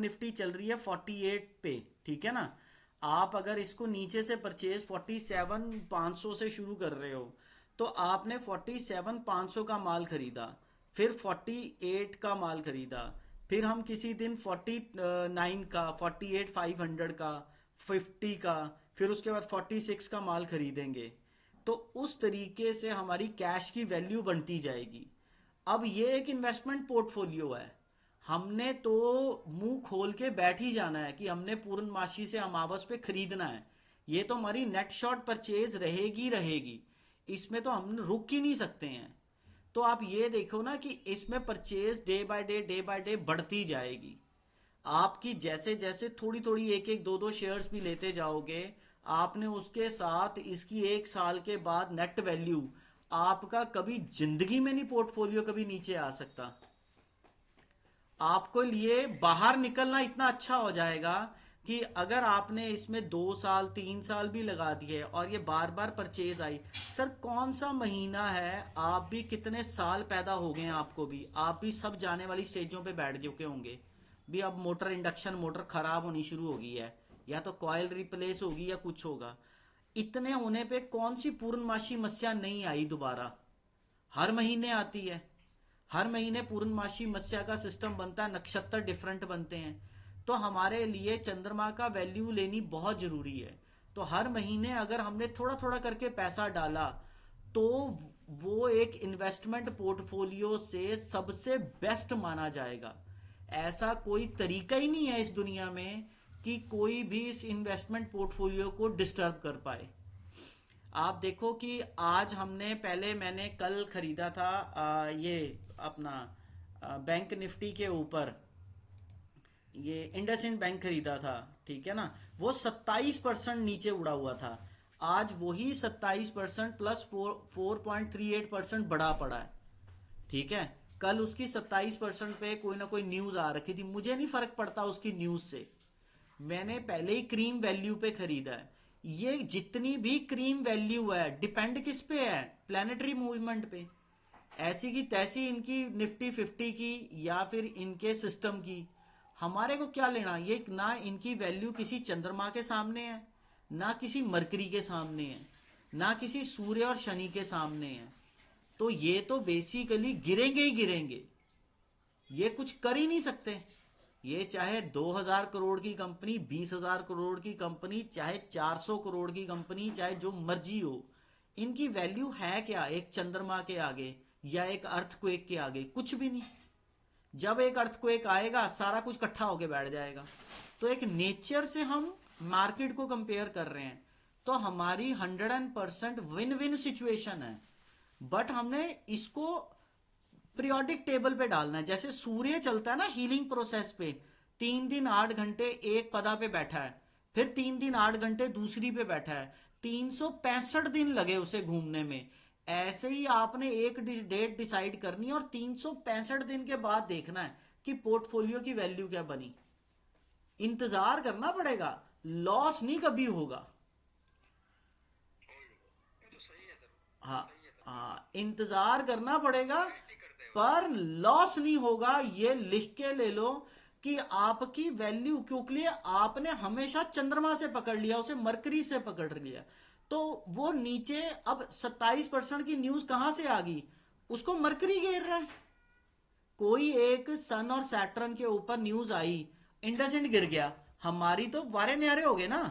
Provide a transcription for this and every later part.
Nifty चल रही है 48 पे, ठीक है ना। आप अगर इसको नीचे से परचेज 47,500 से शुरू कर रहे हो, तो आपने 47,500 का माल खरीदा, फिर 48 का माल खरीदा, फिर हम किसी दिन 49 का, 48,500 का, 50 का, फिर उसके बाद 46 का माल खरीदेंगे। तो उस तरीके से हमारी कैश की वैल्यू बनती जाएगी। अब ये एक इन्वेस्टमेंट पोर्टफोलियो है। हमने तो मुंह खोल के बैठ ही जाना है कि हमने पूर्णमासी से अमावस पे खरीदना है। ये तो हमारी नेट शॉर्ट परचेज रहेगी रहेगी, इसमें तो हम रुक ही नहीं सकते हैं। तो आप ये देखो ना कि इसमें परचेज डे बाय डे बढ़ती जाएगी। आपकी जैसे जैसे थोड़ी थोड़ी एक एक दो दो शेयर्स भी लेते जाओगे, आपने उसके साथ इसकी एक साल के बाद नेट वैल्यू, आपका कभी जिंदगी में नहीं पोर्टफोलियो कभी नीचे आ सकता। आपको लिए बाहर निकलना इतना अच्छा हो जाएगा कि अगर आपने इसमें 2 साल 3 साल भी लगा दिए और ये बार बार परचेज आई, सर कौन सा महीना है, आप भी कितने साल पैदा हो गए हैं, आपको भी, आप भी सब जाने वाली स्टेजों पे बैठ चुके होंगे भी। अब मोटर, इंडक्शन मोटर खराब होनी शुरू हो गई है, या तो कॉयल रिप्लेस होगी या कुछ होगा। इतने होने पे कौन सी पूर्णमासी मस्या नहीं आई दोबारा, हर महीने आती है। हर महीने पूर्णमासी मत्स्य का सिस्टम बनता है, नक्षत्र डिफरेंट बनते हैं। तो हमारे लिए चंद्रमा का वैल्यू लेनी बहुत जरूरी है। तो हर महीने अगर हमने थोड़ा थोड़ा करके पैसा डाला, तो वो एक इन्वेस्टमेंट पोर्टफोलियो से सबसे बेस्ट माना जाएगा। ऐसा कोई तरीका ही नहीं है इस दुनिया में कि कोई भी इस इन्वेस्टमेंट पोर्टफोलियो को डिस्टर्ब कर पाए। आप देखो कि आज हमने, पहले मैंने कल खरीदा था ये अपना बैंक निफ्टी के ऊपर ये इंडसइंड बैंक खरीदा था, ठीक है ना। वो 27% नीचे उड़ा हुआ था। आज वही 27% प्लस 4.38% बढ़ा पड़ा है, ठीक है। कल उसकी 27% पे कोई ना कोई न्यूज आ रखी थी, मुझे नहीं फर्क पड़ता उसकी न्यूज से, मैंने पहले ही क्रीम वैल्यू पे खरीदा है। ये जितनी भी क्रीम वैल्यू है डिपेंड किस पे है, प्लानिटरी मूवमेंट पे। ऐसी की तैसी इनकी निफ्टी 50 की या फिर इनके सिस्टम की, हमारे को क्या लेना। ये ना इनकी वैल्यू किसी चंद्रमा के सामने है, ना किसी मरकरी के सामने है, ना किसी सूर्य और शनि के सामने है। तो ये तो बेसिकली गिरेंगे ही गिरेंगे, ये कुछ कर ही नहीं सकते। ये चाहे 2,000 करोड़ की कंपनी, 20,000 करोड़ की कंपनी, चाहे 400 करोड़ की कंपनी, चाहे जो मर्जी हो, इनकी वैल्यू है क्या एक चंद्रमा के आगे या एक अर्थक्वेक के आगे, कुछ भी नहीं। जब एक अर्थक्वेक आएगा सारा कुछ इकट्ठा होके बैठ जाएगा। तो एक नेचर से हम मार्केट को कंपेयर कर रहे हैं, तो हमारी 100% विन विन सिचुएशन है। बट हमने इसको पीरियोडिक टेबल पे डालना है। जैसे सूर्य चलता है ना हीलिंग प्रोसेस पे, 3 दिन 8 घंटे एक पदा पे बैठा है, फिर 3 दिन 8 घंटे दूसरी पे बैठा है, 365 दिन लगे उसे घूमने में। ऐसे ही आपने एक डेट डिसाइड करनी है और 365 दिन के बाद देखना है कि पोर्टफोलियो की वैल्यू क्या बनी। इंतजार करना पड़ेगा, लॉस नहीं कभी होगा। ये तो सही है सर, हाँ, सही है सर, बिल्कुल। हाँ, इंतजार करना पड़ेगा, वेट ही करते हैं बस। पर लॉस नहीं होगा, ये लिख के ले लो कि आपकी वैल्यू, क्योंकि आपने हमेशा चंद्रमा से पकड़ लिया, उसे मरकरी से पकड़ लिया। तो वो नीचे अब 27% की न्यूज कहां से आ गई, उसको मरकरी घेर रहा है। कोई एक सन और सैटर्न के ऊपर न्यूज आई, इंडसइंड गिर गया, हमारी तो वारे न्यारे हो गए ना।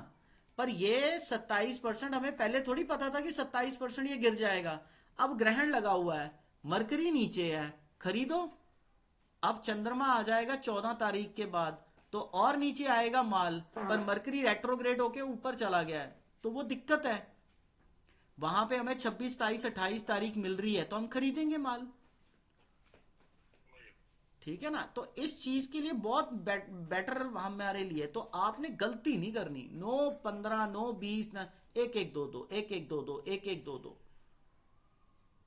पर ये 27% हमें पहले थोड़ी पता था कि 27% ये गिर जाएगा। अब ग्रहण लगा हुआ है, मरकरी नीचे है, खरीदो। अब चंद्रमा आ जाएगा 14 तारीख के बाद, तो और नीचे आएगा माल, पर मरकरी रेट्रोग्रेड होके ऊपर चला गया है, तो वो दिक्कत है। वहां पे हमें 26 27 28 तारीख मिल रही है तो हम खरीदेंगे माल, वही। ठीक है ना। तो इस चीज के लिए बहुत बेटर हमारे लिए, तो आपने गलती नहीं करनी। नो 15, नो 20 ना, एक एक दो दो, एक एक दो दो, एक एक दो दो।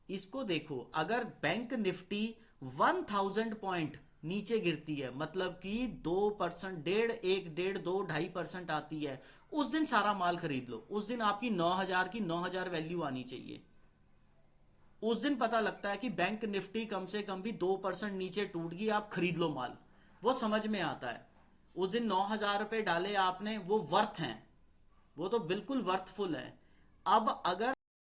इसको देखो, अगर बैंक निफ्टी 1,000 पॉइंट नीचे गिरती है, मतलब कि 2%, डेढ़, एक डेढ़, 2 2.5% आती है, उस दिन सारा माल खरीद लो। उस दिन आपकी 9,000 की 9,000 वैल्यू आनी चाहिए। उस दिन पता लगता है कि बैंक निफ्टी कम से कम भी 2% नीचे टूट गई, आप खरीद लो माल, वो समझ में आता है। उस दिन 9,000 रुपए डाले आपने, वो वर्थ हैं, वो तो बिल्कुल वर्थफुल है। अब अगर